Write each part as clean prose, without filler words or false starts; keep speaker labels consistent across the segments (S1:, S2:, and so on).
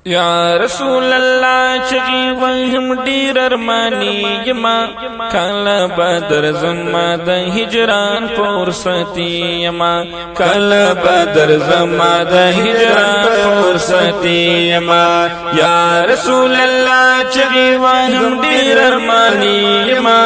S1: یا رسول الله چغي وهم ډیر ارمانی یما کله بدر زما د هجران فرصتی یما کله بدر زما د هجران فرصتی یما یا رسول الله چغي وهم ډیر ارمانی یما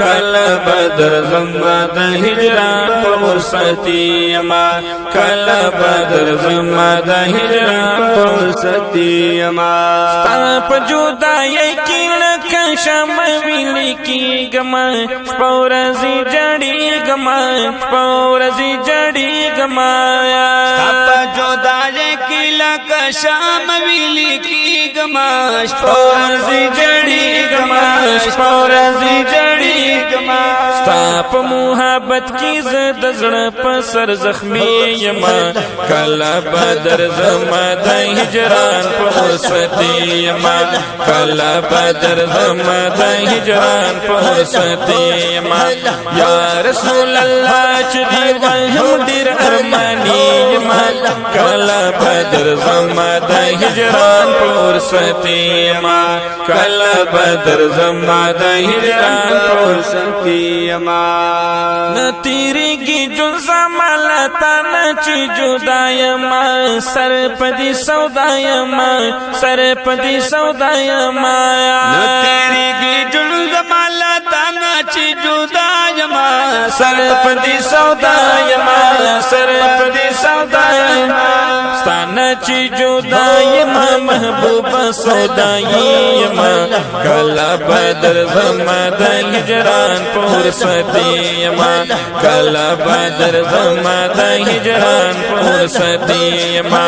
S1: کله بدر زما د هجران فرصتی یما کله بدر زما د هجران فرصتی ستا پا جدائی کی لکا شام ویلی کی گما شپورزی جڑی گما شپورزی جڑی گما
S2: ستا پا جدائی کی لکا شام ویلی کی گما
S1: شپورزی جڑی گما شپورزی جڑی گما ستا پا محبت کی زد زڑ پسر زخمی یما کلا بدر زما دا ہجران فرصتی یما کلا بدر زما دا ہجران فرصتی یما یا رسول اللہ چدی وهم دیر ارمانی یما کلا بدر زما دا ہجران فرصتی یما کلا بدر زما دا ہجران فرصتی یما نتیری کی جن زمالتا نچی جدا یما سر پدی سودا یما سر پدی سودا یما
S2: نتیری کی جن زمالتا نچی جدا یما
S1: سر پدی سودا یما سر پدی سودا یما ستانا چی جدا یما محبوب سودا یما کلا بدر زما دا ہجران فرصتی یما کلا بدر زما دا ہجران فرصتی یما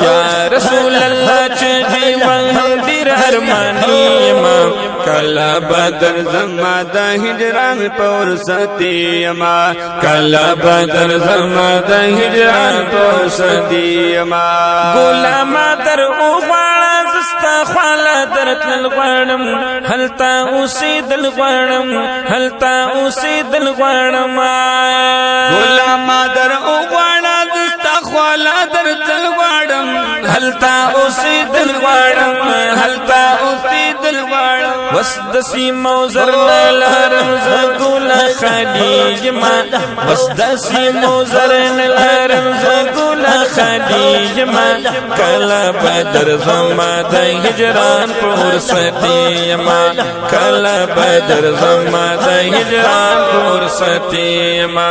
S1: یا رسول اللہ چجی وهم دیر ارمانی یما
S2: کلا بدر زما دا ہجران فرصتی یما کلا بدر زما دا ہجران فرصتی یما
S1: غلام در اوغواړه زستا خواله درتل غواړم هلتا اوسېدل غواړم هلتا اوسېدل غواړم
S2: غلام در اوغواړه زستا خواله درتل غواړم
S1: هلتا اوسېدل غواړم هلتا اوسېدل غواړم وس د سیمو زر لرم زه ګله خالي یما وس د سیمو زر لرم زه ګله خالي یما کله بدر زما د هجران فرصتی یما کله بدر زما د هجران فرصتی یما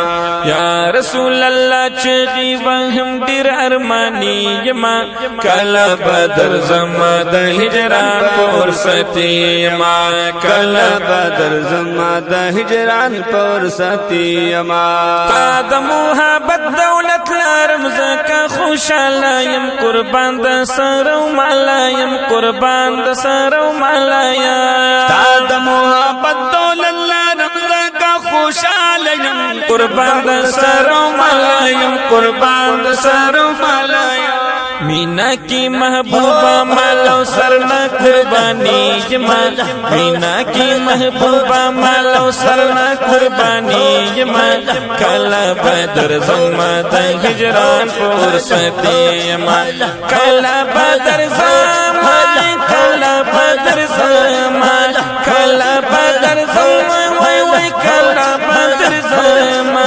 S1: یا رسول الله چغي وهم ډیر ارمانی یما کله بدر زما د هجران فرصتی یما
S2: کلا بدر زما دا ہجران فرصتی یما
S1: تا د محبت دولت لارم زکا خوشاله یم قربان د سرو مالایم قربان د سرو مالایا
S2: تا د محبت دولت لارم زکا خوشاله یم
S1: قربان د سرو مالایم قربان د سرو مالایا مینا کی محبوبہ مالو سرنا قربانی یما مینا کی محبوبہ مالو سرنا قربانی یما کلا بدر زما د ہجران فرصتی یما کلا بدر زما کلا بدر زما کلا بدر زما وای وای کلا بدر زما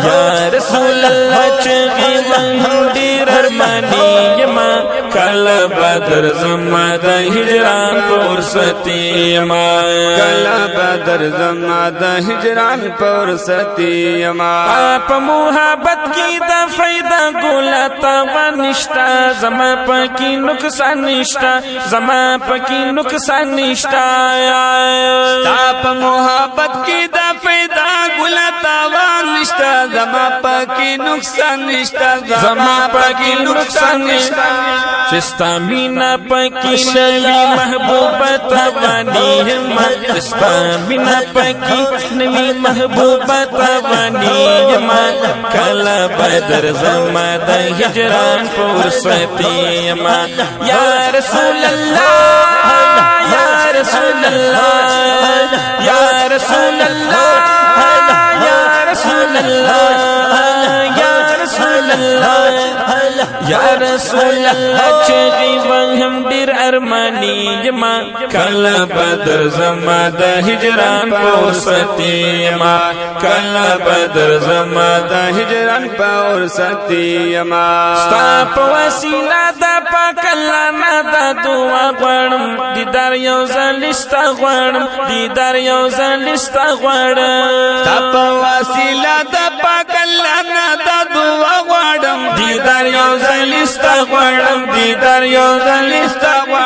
S1: یا رسول اللہ چغی وهم ډیر ارمانی یما کلا بدر زما د هجران فرصتی یما
S2: کلا بدر زما د هجران فرصتی یما
S1: په محبت کی د فائدہ ګولا تا ونشتا زما پکی نقصان نشتا زما پکی نقصان نشتا
S2: تا په محبت کی د فائدہ ګولا تا ونشتا زما پکی نقصان نشتا
S1: زما پکی نقصان نشتا چستا مینا پکی نوی محبوبت وانی یما چستا مینا پکی نوی محبوبت وانی یما کلا بدر زما د هجران فرصتی یما یا رسول اللہ یا رسول اللہ یا رسول اللہ یا رسول اللہ یا رسول اللہ یا رسول اللہ چغی وهم ډیر ارمانی ما کلا بدر زما د هجران فرصتی ما کلا بدر زما د
S2: هجران پاور ستی ما
S1: ستا په وسیله د پاک الله نه د دعا غواړم دیدار یو ځل ستا غواړم دیدار یو ځل ستا غواړم
S2: ستا په وسیله د پاک الله نه د دعا غواړم
S1: دیدار یو ځل ستا غواړم دیدار یو ځل ستا غواړم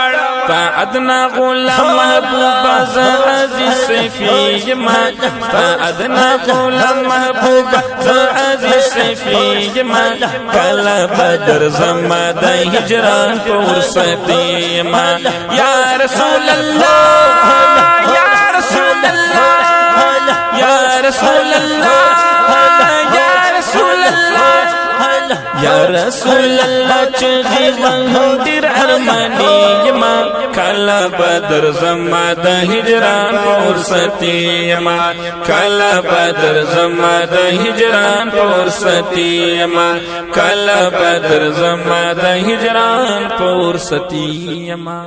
S1: تا ادنا غلام محبوبا ز عزیز صفی ما تا ادنا غلام محبوبا ز عزیز صفی ما کلا بدر زما د هجران فرصتی ما یا رسول الله یا رسول الله یا رسول الله یا رسول الله یا رسول الله چغی وهم دیر ارمانی ما کلا بدر زما د هجران فرصتی ما کلا بدر زما د هجران فرصتی ما کلا بدر زما د هجران فرصتی ما